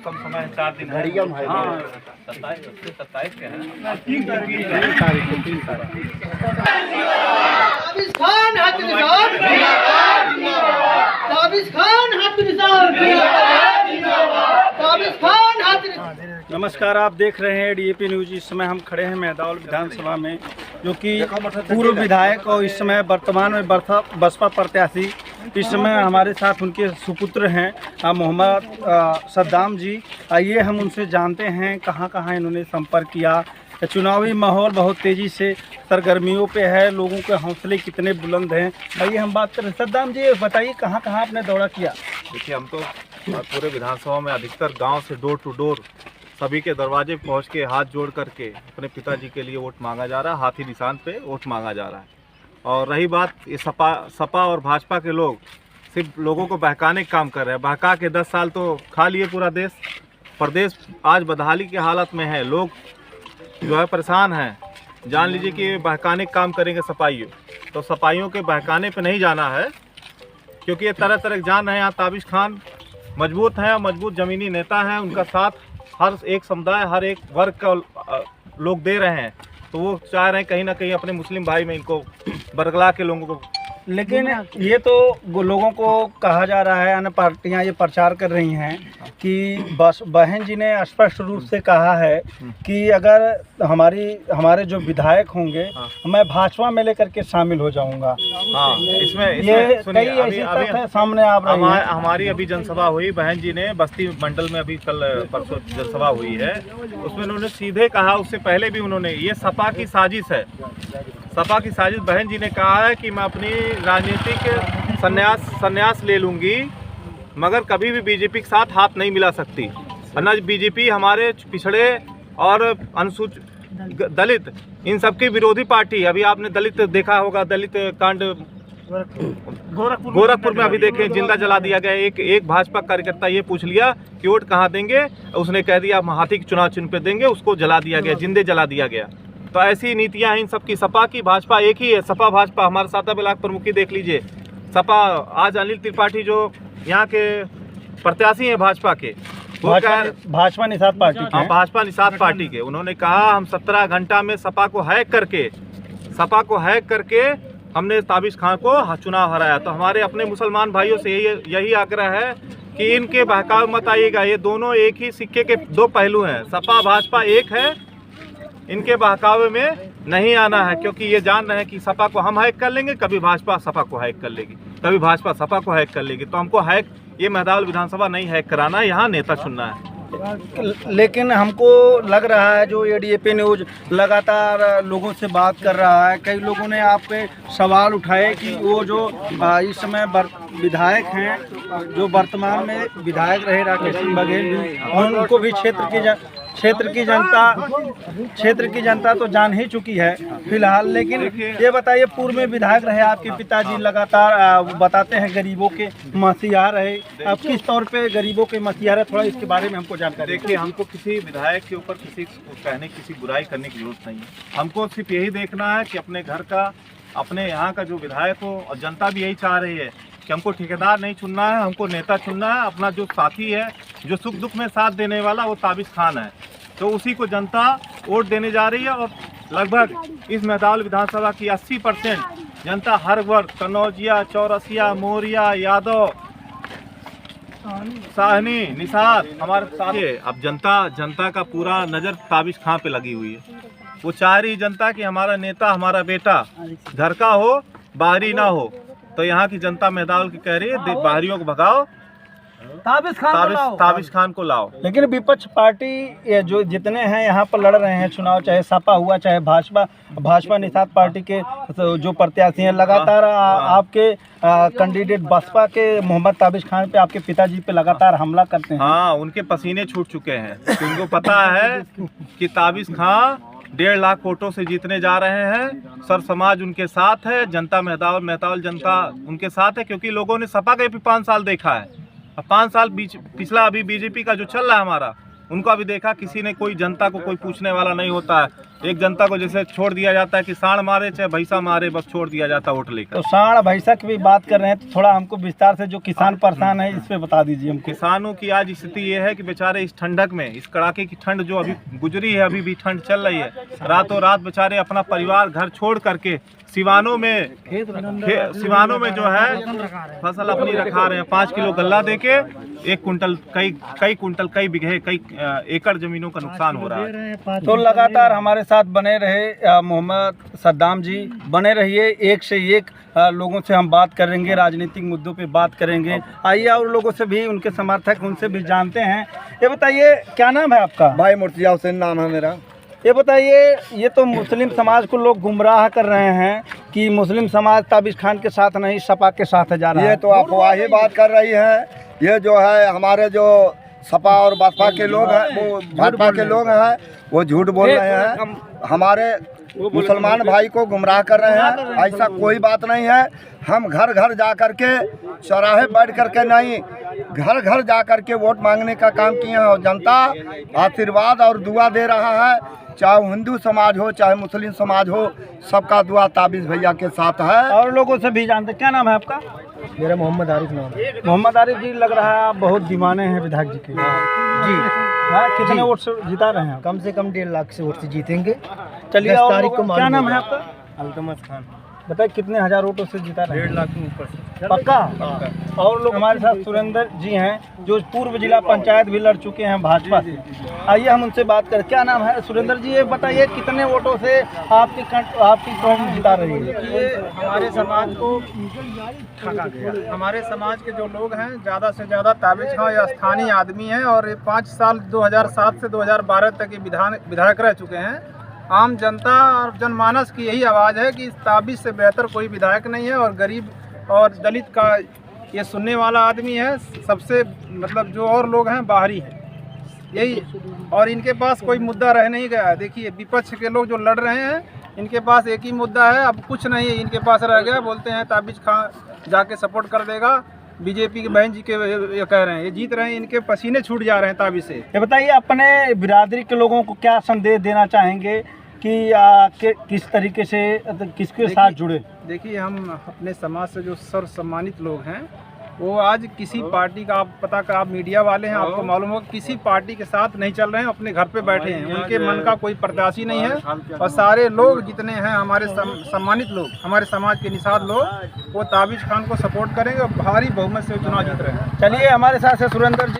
कम समय है, 4 दिन है। हाँ, 27 के हैं। ताबिश खान हाथ निशान ताबिश खान हाथ निशान ताबिश खान हाथ निशान। नमस्कार, आप देख रहे हैं डीएपी न्यूज। इस समय हम खड़े हैं मेहदावल विधानसभा में, जो कि पूर्व विधायक और इस समय वर्तमान में बसपा प्रत्याशी, इस समय हमारे साथ उनके सुपुत्र हैं मोहम्मद सद्दाम जी। आइए हम उनसे जानते हैं कहां कहां इन्होंने संपर्क किया। चुनावी माहौल बहुत तेज़ी से सरगर्मियों पे है, लोगों के हौसले कितने बुलंद हैं। आइए हम बात करें। सद्दाम जी, बताइए कहां कहां आपने दौरा किया। देखिए, हम तो पूरे विधानसभा में अधिकतर गांव से डोर टू डोर सभी के दरवाजे पहुंच के हाथ जोड़ करके अपने पिताजी के लिए वोट मांगा जा रहा है। हाथी निशान पे वोट मांगा जा रहा है। और रही बात, ये सपा और भाजपा के लोग सिर्फ लोगों को बहकाने का काम कर रहे हैं। बहका के 10 साल तो खा लिए पूरा देश। प्रदेश आज बदहाली की हालत में है, लोग जो है परेशान हैं। जान लीजिए कि बहकाने का काम करेंगे सपाइयों, तो सपाइयों के बहकाने पे नहीं जाना है, क्योंकि ये तरह तरह जान रहे हैं। यहाँ ताबिश खान मजबूत हैं, मजबूत ज़मीनी नेता हैं, उनका साथ हर एक समुदाय, हर एक वर्ग का लोग दे रहे हैं। तो वो चाह रहे हैं कहीं ना कहीं अपने मुस्लिम भाई में इनको बरगला के लोगों को। लेकिन ये तो लोगों को कहा जा रहा है, अन्य पार्टियां ये प्रचार कर रही हैं कि बस बहन जी ने स्पष्ट रूप से कहा है कि अगर हमारे जो विधायक होंगे, मैं भाजपा में लेकर के शामिल हो जाऊंगा। हाँ, इसमें ये सुनिए, कई ऐसी तथ्य सामने आ रही हैं। हमारी अभी जनसभा हुई, बहन जी ने बस्ती मंडल में अभी कल परसों जनसभा हुई है, उसमें उन्होंने सीधे कहा, उससे पहले भी उन्होंने, ये सपा की साजिश है। सपा की साजिश। बहन जी ने कहा है कि मैं अपनी राजनीतिक संन्यास ले लूँगी, मगर कभी भी बीजेपी के साथ हाथ नहीं मिला सकती। न बीजेपी हमारे पिछड़े और अनुसूचित दलित, इन सबकी विरोधी पार्टी। अभी आपने दलित देखा होगा, दलित कांड गोरखपुर में अभी देखें, जिंदा जला दिया गया। एक भाजपा कार्यकर्ता ये पूछ लिया कि वोट कहाँ देंगे, उसने कह दिया हम हाथी के चुनाव चिन्ह पे देंगे, उसको जला दिया गया, जिंदे जला दिया गया। तो ऐसी नीतियां हैं इन सब की। सपा की भाजपा एक ही है, सपा भाजपा। हमारे साता ब्लॉक प्रमुखी देख लीजिए, सपा। आज अनिल त्रिपाठी जो यहाँ के प्रत्याशी हैं भाजपा के, भाजपा निषाद पार्टी के, हाँ, भाजपा निषाद पार्टी के, उन्होंने कहा हम 17 घंटा में सपा को हैक करके हमने ताबिश खान को चुनाव हराया। तो हमारे अपने मुसलमान भाइयों से यही आग्रह है कि इनके बहकावे मत आइएगा। ये दोनों एक ही सिक्के के दो पहलू हैं। सपा भाजपा एक है, इनके बहकावे में नहीं आना है, क्योंकि ये जान रहे हैं कि सपा को हम हैक कर लेंगे, कभी भाजपा सपा को हैक कर लेगी, कभी भाजपा सपा को हैक कर लेगी। तो हमको हैक, ये मेहदावल विधानसभा नहीं हैक कराना है, यहाँ नेता चुनना है। लेकिन हमको लग रहा है, जो ये डीएपी न्यूज लगातार लोगों से बात कर रहा है, कई लोगों ने आप पे सवाल उठाए कि वो जो इस समय विधायक हैं, जो वर्तमान में विधायक रहे राकेश सिंह बघेल, उनको भी क्षेत्र की जनता तो जान ही चुकी है फिलहाल। लेकिन ये बताइए, पूर्व में विधायक रहे आपके पिताजी, लगातार बताते हैं गरीबों के मसीहा रहे। अब किस तौर पे गरीबों के मसीहा रहे, थोड़ा इसके बारे में हमको जानकारी। देखिए, हमको किसी विधायक के ऊपर किसी को कहने, किसी बुराई करने की जरूरत नहीं है। हमको सिर्फ यही देखना है कि अपने घर का, अपने यहाँ का जो विधायक हो, और जनता भी यही चाह रही है कि हमको ठेकेदार नहीं चुनना है, हमको नेता चुनना है। अपना जो साथी है, जो सुख दुख में साथ देने वाला, वो ताबिश खान है। तो उसी को जनता वोट देने जा रही है। और लगभग इस मेहदावल विधानसभा की 80% जनता, हर वर्ग, कन्नौजिया, चौरसिया, मोरिया, यादव, साहनी, निषाद, हमारे साथ है। अब जनता का पूरा नज़र ताबिश खान पे लगी हुई है। वो चाह रही जनता कि हमारा नेता, हमारा बेटा घर का हो, बाहरी ना हो। तो यहाँ की जनता मेहदावल की कह रही है, बाहरियों को भगाओ, ताबिश खान को लाओ। लेकिन विपक्ष पार्टी जो जितने हैं यहाँ पर लड़ रहे हैं चुनाव, चाहे सपा हुआ, चाहे भाजपा निषाद पार्टी के जो प्रत्याशी हैं, लगातार आपके कैंडिडेट बसपा के मोहम्मद ताबिश खान पे, आपके पिताजी पे लगातार हमला करते हैं। हाँ, उनके पसीने छूट चुके हैं। उनको पता है कि ताबिश खान 1.5 लाख वोटों से जीतने जा रहे हैं। सर समाज उनके साथ है, जनता मेहदावल जनता उनके साथ है, क्योंकि लोगों ने सपा का भी 5 साल देखा है। 5 साल पिछला अभी बीजेपी का जो चल रहा है हमारा, उनका भी देखा। किसी ने, कोई जनता को कोई पूछने वाला नहीं होता है। एक जनता को जैसे छोड़ दिया जाता है कि सांड मारे चाहे भैंसा मारे, बस छोड़ दिया जाता है वोट लेकर। तो सांड भैंसा की भी बात कर रहे हैं, तो थोड़ा हमको विस्तार से जो किसान परेशान है इस पे बता दीजिए हमको। किसानों की आज स्थिति ये है कि बेचारे इस ठंडक में, इस कड़ाके की ठंड जो अभी गुजरी है, अभी भी ठंड चल रही है, रातों रात बेचारे अपना परिवार घर छोड़ करके सिवानों में जो है फसल अपनी रखा रहे हैं। 5 किलो गल्ला देके 1 कुंटल कई कुंटल कई बिघे कई एकड़ जमीनों का नुकसान हो रहा है। तो लगातार हमारे साथ बने रहे मोहम्मद सद्दाम जी, बने रहिए। एक से एक लोगों से हम बात करेंगे, राजनीतिक मुद्दों पे बात करेंगे। आइए और लोगों से भी, उनके समर्थक उनसे भी जानते हैं। ये बताइए क्या नाम है आपका? भाई मुर्तिया हुसैन नाम है मेरा। ये बताइए, ये तो मुस्लिम समाज को लोग गुमराह कर रहे हैं कि मुस्लिम समाज ताबिश खान के साथ नहीं सपा के साथ जा रहा है। ये तो अफवाही बात कर रही है। ये जो है हमारे जो सपा और बसपा के लोग हैं, वो भाजपा के लोग हैं, वो झूठ बोल रहे हैं, हमारे मुसलमान भाई को गुमराह कर रहे हैं। ऐसा कोई बात नहीं है। हम घर घर जा कर के, चौराहे बैठ कर के नहीं, घर घर जा कर के वोट मांगने का काम किए हैं और जनता आशीर्वाद और दुआ दे रहा है। चाहे हिंदू समाज हो चाहे मुस्लिम समाज हो, सबका दुआ ताबिश भैया के साथ है। और लोगों से भी जानते। क्या नाम है आपका? मेरा मोहम्मद आरिफ नाम है। मोहम्मद आरिफ जी, लग रहा है आप बहुत दीवाने हैं विधायक जी के। जी हाँ, कितने वोट से जिता रहे हैं? कम से कम 1.5 लाख से वोट से जीतेंगे। चलिए, 10 तारीख को क्या नाम है आपका? अल्तमस खान। बताइए कितने हजार वोटों से जीता रहे हैं? 1.5 लाख के ऊपर से। पक्का? और लोग हमारे साथ सुरेंद्र जी हैं जो पूर्व जिला पंचायत भी लड़ चुके हैं भाजपा से। आइए हम उनसे बात करें। क्या नाम है? सुरेंद्र जी, ये बताइए कितने वोटों से आपकी कौम जिता रही है? ये हमारे समाज को ठगा गया। हमारे समाज के जो लोग हैं ज़्यादा से ज़्यादा ताबिश खां या स्थानीय आदमी हैं और ये 5 साल 2007 से 2012 तक ये विधायक रह चुके हैं। आम जनता और जनमानस की यही आवाज़ है कि ताबिश से बेहतर कोई विधायक नहीं है और गरीब और दलित का ये सुनने वाला आदमी है। सबसे मतलब जो और लोग हैं बाहरी हैं यही, और इनके पास कोई मुद्दा रह नहीं गया है। देखिए विपक्ष के लोग जो लड़ रहे हैं, इनके पास एक ही मुद्दा है, अब कुछ नहीं है इनके पास रह गया। बोलते हैं ताबिश खां जाके सपोर्ट कर देगा, बीजेपी के बहन जी के ये कह रहे हैं, ये जीत रहे हैं, इनके पसीने छूट जा रहे हैं ताबिश से। ये बताइए अपने बिरादरी के लोगों को क्या संदेश देना चाहेंगे कि किस तरीके से किसके साथ जुड़े? देखिए हम अपने समाज से जो सर्व सम्मानित लोग हैं, वो आज किसी पार्टी का, आप मीडिया वाले हैं, आपको मालूम होगा किसी पार्टी के साथ नहीं चल रहे हैं, अपने घर पे बैठे हैं। उनके मन का कोई प्रत्याशी नहीं है और सारे लोग जितने हैं हमारे सम्मानित लोग, हमारे समाज के निषाद लोग, वो ताबिश खान को सपोर्ट करेंगे और भारी बहुमत से चुनाव जीत रहे हैं। चलिए, हमारे साथ है सुरेंद्र जी।